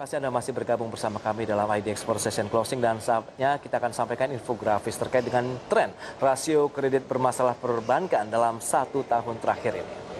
kasih Anda masih bergabung bersama kami dalam ID Export Session Closing dan saatnya kita akan sampaikan infografis terkait dengan tren rasio kredit bermasalah perbankan dalam 1 tahun terakhir ini.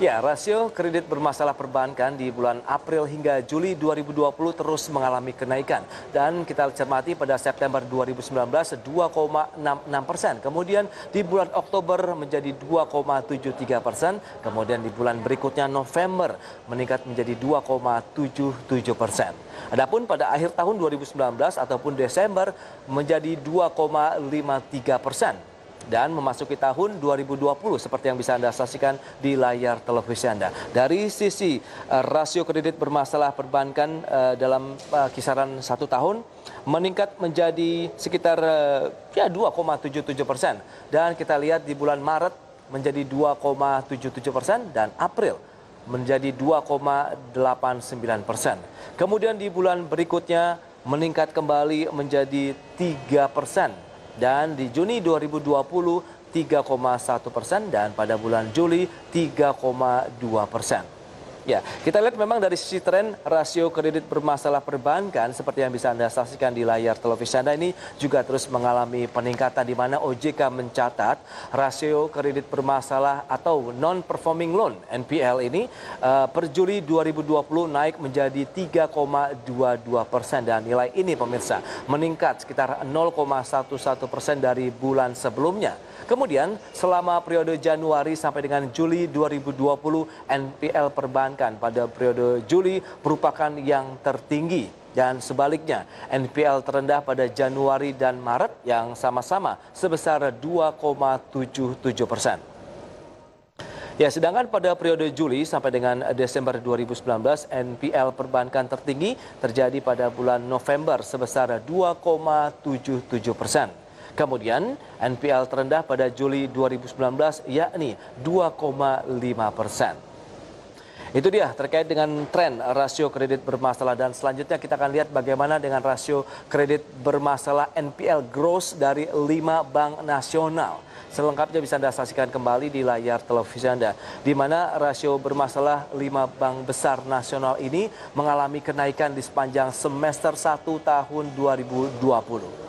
Ya, rasio kredit bermasalah perbankan di bulan April hingga Juli 2020 terus mengalami kenaikan. Dan kita cermati pada September 2019 2,66%. Kemudian di bulan Oktober menjadi 2,73%. Kemudian di bulan berikutnya November meningkat menjadi 2,77%. Adapun pada akhir tahun 2019 ataupun Desember menjadi 2,53%. Dan memasuki tahun 2020 seperti yang bisa Anda saksikan di layar televisi Anda. Dari sisi rasio kredit bermasalah perbankan dalam kisaran 1 tahun meningkat menjadi sekitar 2,77%. Dan kita lihat di bulan Maret menjadi 2,77% dan April menjadi 2,89%. Kemudian di bulan berikutnya meningkat kembali menjadi 3%. Dan di Juni 2020 3,1% dan pada bulan Juli 3,2%. Ya, kita lihat memang dari sisi tren rasio kredit bermasalah perbankan seperti yang bisa Anda saksikan di layar televisi Anda ini juga terus mengalami peningkatan di mana OJK mencatat rasio kredit bermasalah atau non-performing loan NPL ini per Juli 2020 naik menjadi 3,22% dan nilai ini pemirsa meningkat sekitar 0,11% dari bulan sebelumnya. Kemudian selama periode Januari sampai dengan Juli 2020 NPL perbankan pada periode Juli merupakan yang tertinggi dan sebaliknya NPL terendah pada Januari dan Maret yang sama-sama sebesar 2,77%. Ya, sedangkan pada periode Juli sampai dengan Desember 2019 NPL perbankan tertinggi terjadi pada bulan November sebesar 2,77%. Kemudian NPL terendah pada Juli 2019 yakni 2,5%. Itu dia terkait dengan tren rasio kredit bermasalah dan selanjutnya kita akan lihat bagaimana dengan rasio kredit bermasalah NPL gross dari 5 bank nasional. Selengkapnya bisa Anda saksikan kembali di layar televisi Anda, di mana rasio bermasalah 5 bank besar nasional ini mengalami kenaikan di sepanjang semester 1 tahun 2020.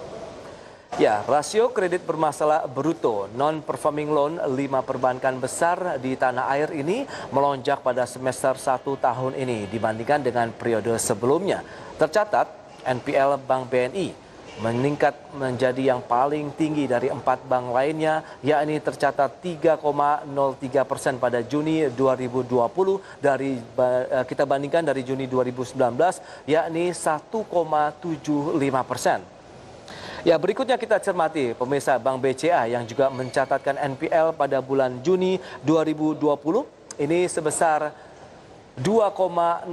Ya, rasio kredit bermasalah bruto non-performing loan 5 perbankan besar di tanah air ini melonjak pada semester 1 tahun ini dibandingkan dengan periode sebelumnya. Tercatat NPL Bank BNI meningkat menjadi yang paling tinggi dari 4 bank lainnya, yakni tercatat 3,03% pada Juni 2020 kita bandingkan dari Juni 2019 yakni 1,75%. Ya, berikutnya kita cermati pemirsa Bank BCA yang juga mencatatkan NPL pada bulan Juni 2020 ini sebesar 2,08%,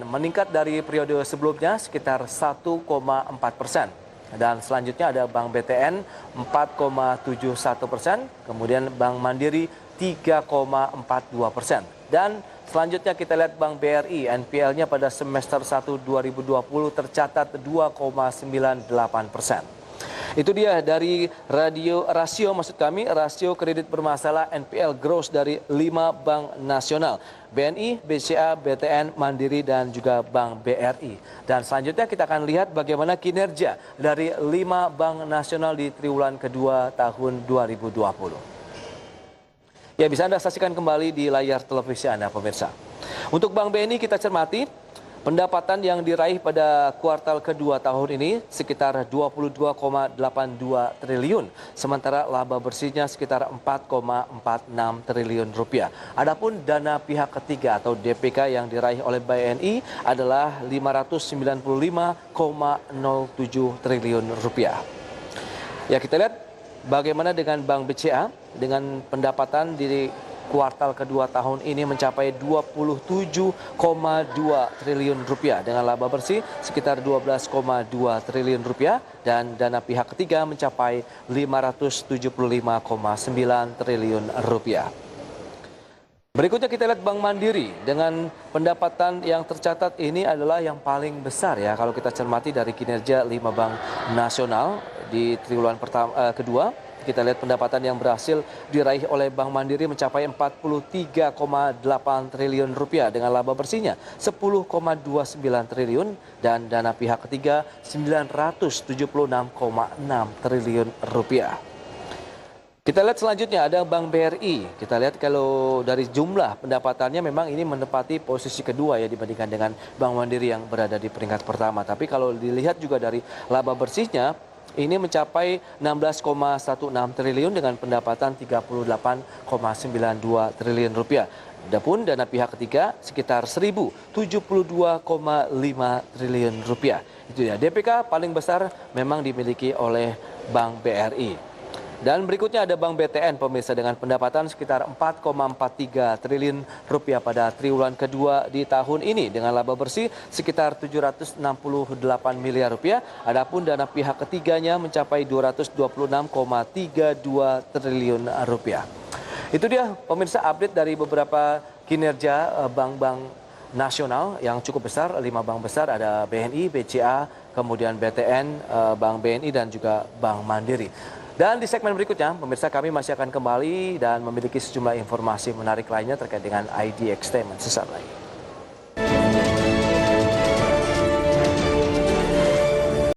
meningkat dari periode sebelumnya sekitar 1,4%. Dan selanjutnya ada Bank BTN 4,71%, kemudian Bank Mandiri 3,42%. Dan selanjutnya kita lihat Bank BRI, NPL-nya pada semester 1 2020 tercatat 2,98%. Itu dia dari rasio kredit bermasalah NPL gross dari 5 bank nasional. BNI, BCA, BTN, Mandiri, dan juga Bank BRI. Dan selanjutnya kita akan lihat bagaimana kinerja dari 5 bank nasional di triwulan kedua tahun 2020. Ya, bisa Anda saksikan kembali di layar televisi Anda, pemirsa. Untuk Bank BNI kita cermati, pendapatan yang diraih pada kuartal kedua tahun ini sekitar 22,82 triliun, sementara laba bersihnya sekitar 4,46 triliun rupiah. Adapun dana pihak ketiga atau DPK yang diraih oleh BNI adalah 595,07 triliun rupiah. Ya, kita lihat bagaimana dengan Bank BCA dengan pendapatan di kuartal kedua tahun ini mencapai 27,2 triliun rupiah dengan laba bersih sekitar 12,2 triliun rupiah dan dana pihak ketiga mencapai 575,9 triliun rupiah. Berikutnya kita lihat Bank Mandiri dengan pendapatan yang tercatat ini adalah yang paling besar ya kalau kita cermati dari kinerja 5 bank nasional di triwulan kedua kita lihat pendapatan yang berhasil diraih oleh Bank Mandiri mencapai 43,8 triliun rupiah dengan laba bersihnya 10,29 triliun dan dana pihak ketiga 976,6 triliun rupiah. Kita lihat selanjutnya ada Bank BRI. Kita lihat kalau dari jumlah pendapatannya memang ini menempati posisi kedua ya dibandingkan dengan Bank Mandiri yang berada di peringkat pertama. Tapi kalau dilihat juga dari laba bersihnya ini mencapai 16,16 triliun dengan pendapatan 38,92 triliun rupiah. Adapun dana pihak ketiga sekitar 1.072,5 triliun rupiah. Itu ya, DPK paling besar memang dimiliki oleh Bank BRI. Dan berikutnya ada Bank BTN pemirsa dengan pendapatan sekitar 4,43 triliun rupiah pada triwulan kedua di tahun ini dengan laba bersih sekitar 768 miliar rupiah. Adapun dana pihak ketiganya mencapai 226,32 triliun rupiah. Itu dia pemirsa update dari beberapa kinerja bank-bank nasional yang cukup besar, 5 bank besar ada BNI, BCA, kemudian BTN, Bank BNI dan juga Bank Mandiri. Dan di segmen berikutnya, pemirsa kami masih akan kembali dan memiliki sejumlah informasi menarik lainnya terkait dengan ID Extainment sesaat lagi.